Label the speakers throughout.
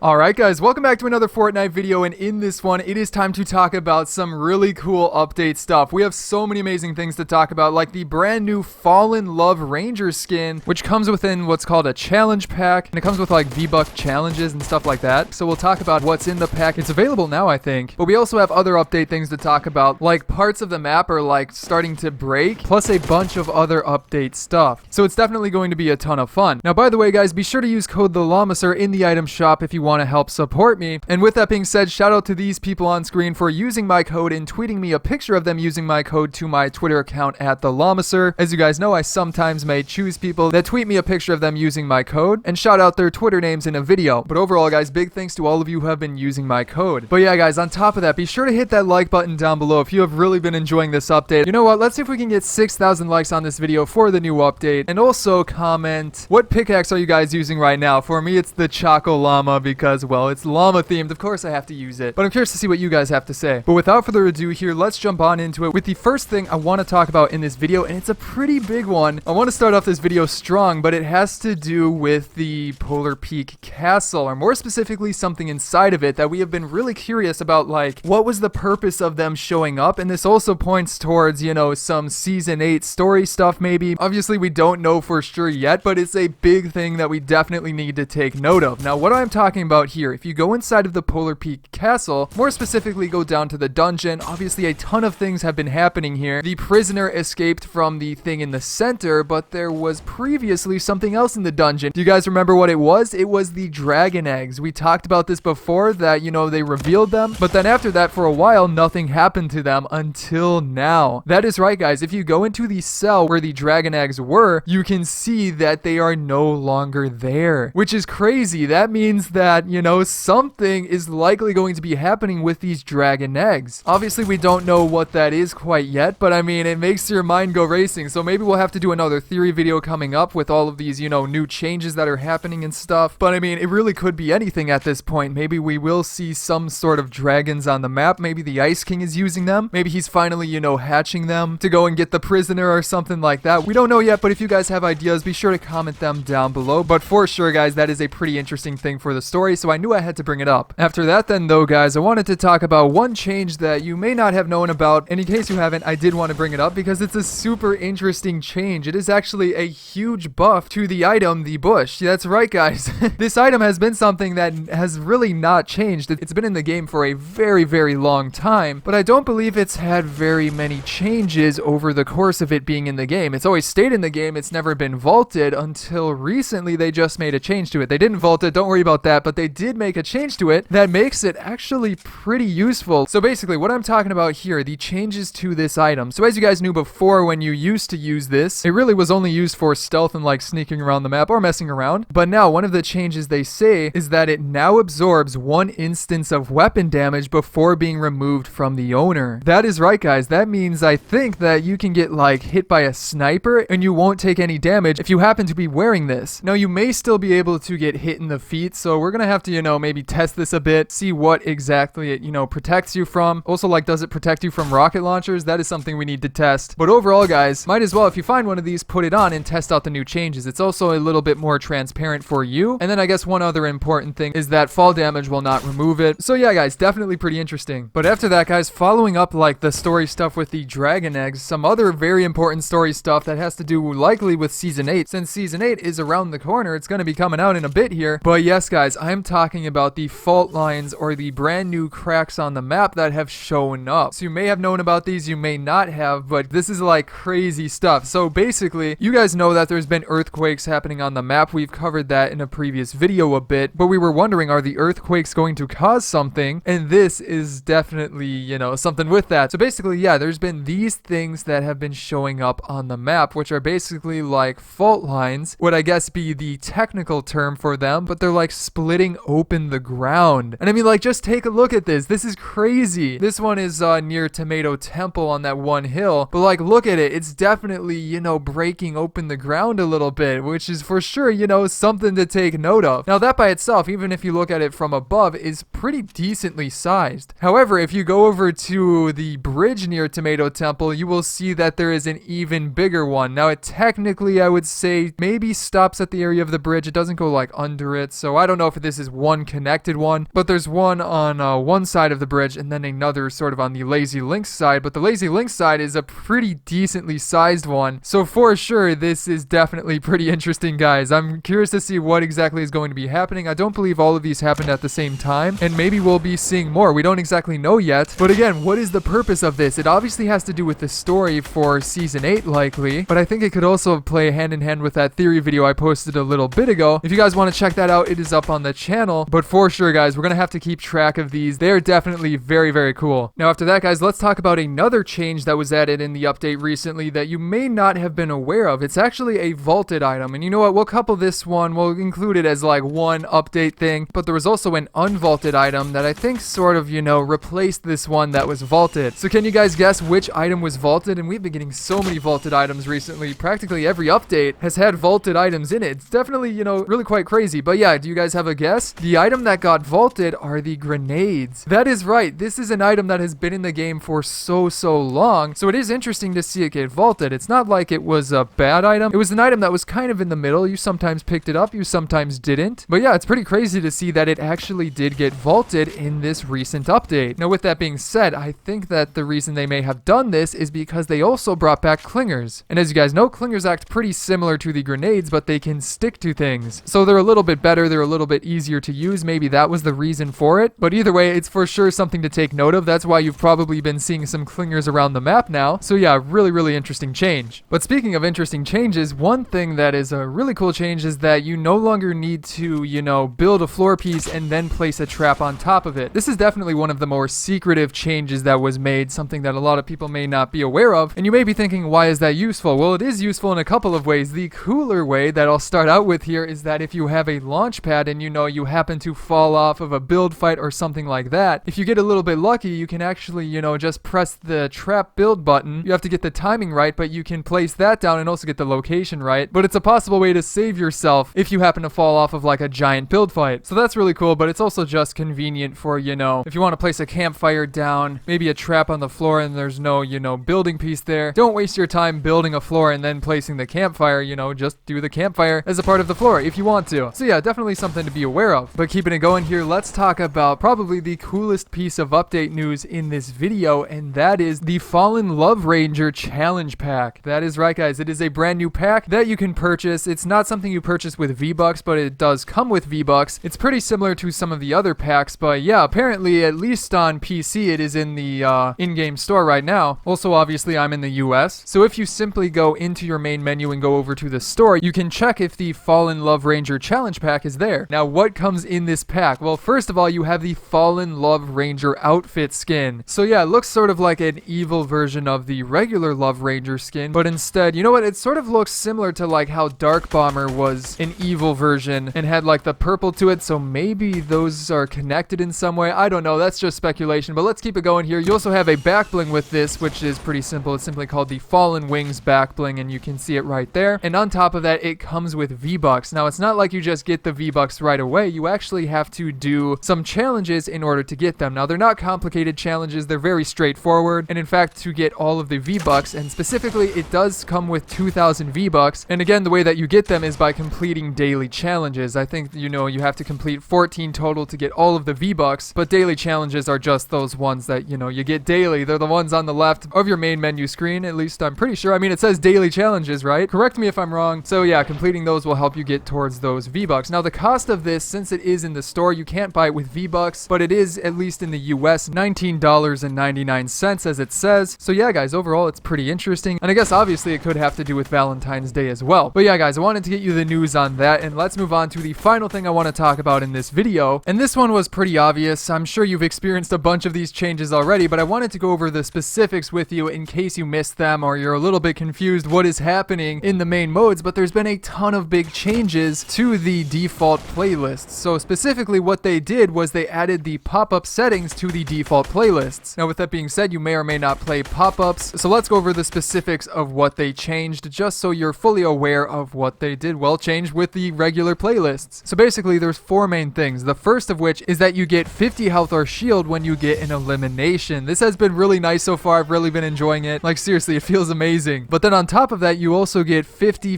Speaker 1: Alright guys, welcome back to another Fortnite video, and in this one, it is time to talk about some really cool update stuff. We have so many amazing things to talk about, like the brand new Fallen Lover Ranger skin, which comes within what's called a challenge pack, and it comes with like VBox challenges and stuff like that. So we'll talk about what's in the pack. It's available now, I think, but we also have other update things to talk about, like parts of the map are like starting to break, plus a bunch of other update stuff. So it's definitely going to be a ton of fun. Now, by the way guys, be sure to use code TheLlamaSir in the item shop if you want to help support me. And with that being said, shout out to these people on screen for using my code and tweeting me a picture of them using my code to my Twitter account at TheLlamaSir. As you guys know, I sometimes may choose people that tweet me a picture of them using my code and shout out their Twitter names in a video. But overall guys, big thanks to all of you who have been using my code. But yeah guys, on top of that, be sure to hit that like button down below if you have really been enjoying this update. You know what, let's see if we can get 6,000 likes on this video for the new update. And also comment, what pickaxe are you guys using right now? For me, it's the Choco Llama because, well, it's llama themed. Of course I have to use it, but I'm curious to see what you guys have to say. But without further ado here, let's jump on into it with the first thing I want to talk about in this video, and it's a pretty big one. I want to start off this video strong, but it has to do with the Polar Peak Castle, or more specifically something inside of it that we have been really curious about, like what was the purpose of them showing up. And this also points towards, you know, some season 8 story stuff maybe. Obviously we don't know for sure yet, but it's a big thing that we definitely need to take note of. Now what I'm talking about here, if you go inside of the Polar Peak Castle, more specifically go down to the dungeon, obviously a ton of things have been happening here. The prisoner escaped from the thing in the center, but there was previously something else in the dungeon. Do you guys remember what it was? It was the dragon eggs. We talked about this before, that, you know, they revealed them, but then after that for a while nothing happened to them until now. That is right guys, if you go into the cell where the dragon eggs were, you can see that they are no longer there, which is crazy. That means that, you know, something is likely going to be happening with these dragon eggs. Obviously we don't know what that is quite yet, but I mean, it makes your mind go racing. So maybe we'll have to do another theory video coming up with all of these, you know, new changes that are happening and stuff. But I mean, it really could be anything at this point. Maybe we will see some sort of dragons on the map. Maybe the Ice King is using them. Maybe he's finally, you know, hatching them to go and get the prisoner or something like that. We don't know yet, but if you guys have ideas, be sure to comment them down below. But for sure guys, that is a pretty interesting thing for the story, so I knew I had to bring it up. After that then though guys, I wanted to talk about one change that you may not have known about, and in case you haven't, I did want to bring it up because it's a super interesting change. It is actually a huge buff to the item, the bush. That's right guys. This item has been something that has really not changed. It's been in the game for a very, very long time, but I don't believe it's had very many changes over the course of it being in the game. It's always stayed in the game. It's never been vaulted until recently. They just made a change to it. They didn't vault it, don't worry about that, but they did make a change to it that makes it actually pretty useful. So basically what I'm talking about here, the changes to this item. So as you guys knew before, when you used to use this, it really was only used for stealth and like sneaking around the map or messing around. But now one of the changes they say is that it now absorbs 1 instance of weapon damage before being removed from the owner. That is right guys. That means I think that you can get like hit by a sniper and you won't take any damage if you happen to be wearing this. Now you may still be able to get hit in the feet, so we're gonna have to, you know, maybe test this a bit, see what exactly it, you know, protects you from. Also, like, does it protect you from rocket launchers? That is something we need to test. But overall guys, might as well, if you find one of these, put it on and test out the new changes. It's also a little bit more transparent for you. And then I guess one other important thing is that fall damage will not remove it. So yeah guys, definitely pretty interesting. But after that guys, following up like the story stuff with the dragon eggs, some other very important story stuff that has to do likely with season 8. Since season 8 is around the corner, it's going to be coming out in a bit here. But yes guys, I'm talking about the fault lines, or the brand new cracks on the map that have shown up. So you may have known about these, you may not have, but this is like crazy stuff. So basically, you guys know that there's been earthquakes happening on the map. We've covered that in a previous video a bit, but we were wondering, are the earthquakes going to cause something? And this is definitely, you know, something with that. So basically, yeah, there's been these things that have been showing up on the map, which are basically like fault lines, would I guess be the technical term for them, but they're like splitting open the ground. And I mean, like, just take a look at this. This is crazy. This one is near Tomato Temple on that one hill, but like, look at it. It's definitely, you know, breaking open the ground a little bit, which is for sure, you know, something to take note of. Now that by itself, even if you look at it from above, is pretty decently sized. However, if you go over to the bridge near Tomato Temple, you will see that there is an even bigger one. Now it technically, I would say, maybe stops at the area of the bridge. It doesn't go like under it, so I don't know if this this is one connected one, but there's one on one side of the bridge and then another sort of on the Lazy Lynx side, but the Lazy Lynx side is a pretty decently sized one. So for sure, this is definitely pretty interesting, guys. I'm curious to see what exactly is going to be happening. I don't believe all of these happened at the same time, and maybe we'll be seeing more. We don't exactly know yet, but again, what is the purpose of this? It obviously has to do with the story for Season 8, likely, but I think it could also play hand in hand with that theory video I posted a little bit ago. If you guys want to check that out, it is up on the channel, but for sure, guys, we're going to have to keep track of these. They're definitely very, very cool. Now, after that, guys, let's talk about another change that was added in the update recently that you may not have been aware of. It's actually a vaulted item, and you know what? We'll couple this one, we'll include it as like one update thing, but there was also an unvaulted item that I think sort of, you know, replaced this one that was vaulted. So can you guys guess which item was vaulted? And we've been getting so many vaulted items recently. Practically every update has had vaulted items in it. It's definitely, you know, really quite crazy. But yeah, do you guys have a guess? The item that got vaulted are the grenades. That is right. This is an item that has been in the game for so long. So it is interesting to see it get vaulted. It's not like it was a bad item. It was an item that was kind of in the middle. You sometimes picked it up, you sometimes didn't. But yeah, it's pretty crazy to see that it actually did get vaulted in this recent update. Now, with that being said, I think that the reason they may have done this is because they also brought back clingers. And as you guys know, clingers act pretty similar to the grenades, but they can stick to things. So they're a little bit better, they're a little bit easier to use. Maybe that was the reason for it. But either way, it's for sure something to take note of. That's why you've probably been seeing some clingers around the map now. So yeah, really interesting change. But speaking of interesting changes, one thing that is a really cool change is that you no longer need to, you know, build a floor piece and then place a trap on top of it. This is definitely one of the more secretive changes that was made, something that a lot of people may not be aware of. And you may be thinking, why is that useful? Well, it is useful in a couple of ways. The cooler way that I'll start out with here is that if you have a launch pad and you know you happen to fall off of a build fight or something like that, if you get a little bit lucky, you can actually, you know, just press the trap build button. You have to get the timing right, but you can place that down and also get the location right. But it's a possible way to save yourself if you happen to fall off of like a giant build fight. So that's really cool, but it's also just convenient for, you know, if you want to place a campfire down, maybe a trap on the floor and there's no, you know, building piece there. Don't waste your time building a floor and then placing the campfire, you know, just do the campfire as a part of the floor if you want to. So yeah, definitely something to be aware of. But keeping it going here, let's talk about probably the coolest piece of update news in this video, and that is the Fallen Love Ranger Challenge Pack. That is right, guys. It is a brand new pack that you can purchase. It's not something you purchase with V-Bucks, but it does come with V-Bucks. It's pretty similar to some of the other packs, but yeah, apparently, at least on PC, it is in the in-game store right now. Also, obviously, I'm in the US, so if you simply go into your main menu and go over to the store, you can check if the Fallen Love Ranger Challenge Pack is there. Now, what comes in this pack? Well, first of all, you have the Fallen Love Ranger outfit skin. So yeah, it looks sort of like an evil version of the regular Love Ranger skin, but instead, you know what? It sort of looks similar to like how Dark Bomber was an evil version and had like the purple to it, so maybe those are connected in some way. I don't know, that's just speculation, but let's keep it going here. You also have a back bling with this, which is pretty simple. It's simply called the Fallen Wings back bling, and you can see it right there. And on top of that, it comes with V-Bucks. Now, it's not like you just get the V-Bucks right away. You actually have to do some challenges in order to get them. Now, they're not complicated challenges. They're very straightforward. And in fact, to get all of the V-Bucks, and specifically, it does come with 2,000 V-Bucks. And again, the way that you get them is by completing daily challenges. I think, you know, you have to complete 14 total to get all of the V-Bucks, but daily challenges are just those ones that, you know, you get daily. They're the ones on the left of your main menu screen, at least I'm pretty sure. I mean, it says daily challenges, right? Correct me if I'm wrong. So yeah, completing those will help you get towards those V-Bucks. Now, the cost of this, since it is in the store, you can't buy it with V-Bucks, but it is, at least in the US, $19.99 as it says. So yeah, guys, overall, it's pretty interesting. And I guess obviously it could have to do with Valentine's Day as well. But yeah, guys, I wanted to get you the news on that, and let's move on to the final thing I want to talk about in this video. And this one was pretty obvious. I'm sure you've experienced a bunch of these changes already, but I wanted to go over the specifics with you in case you missed them or you're a little bit confused what is happening in the main modes. But there's been a ton of big changes to the default playlists. So specifically what they did was they added the pop-up settings to the default playlists. Now, with that being said, you may or may not play pop-ups, so let's go over the specifics of what they changed just so you're fully aware of what they did well change with the regular playlists. So basically there's four main things. The first of which is that you get 50 health or shield when you get an elimination. This has been really nice so far. I've really been enjoying it. Like, seriously, it feels amazing. But then on top of that, you also get 50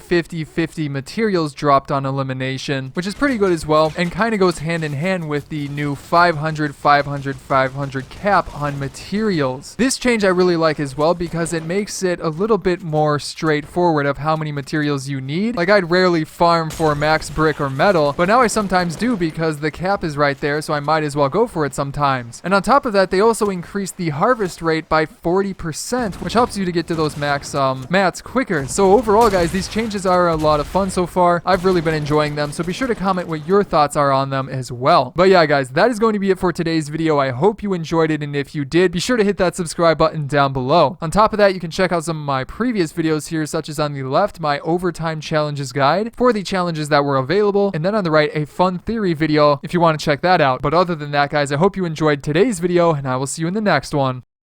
Speaker 1: materials dropped on elimination, which is pretty good as well. well, and kind of goes hand in hand with the new 500, 500, 500 cap on materials. This change I really like as well because it makes it a little bit more straightforward of how many materials you need. Like, I'd rarely farm for max brick or metal, but now I sometimes do because the cap is right there, so I might as well go for it sometimes. And on top of that, they also increased the harvest rate by 40%, which helps you to get to those max mats quicker. So overall, guys, these changes are a lot of fun so far. I've really been enjoying them, so be sure to comment what your thoughts are on them as well. But yeah, guys, that is going to be it for today's video. I hope you enjoyed it, and if you did, be sure to hit that subscribe button down below. On top of that, you can check out some of my previous videos here, such as on the left, my overtime challenges guide for the challenges that were available, and then on the right, a fun theory video if you want to check that out. But other than that, guys, I hope you enjoyed today's video, and I will see you in the next one.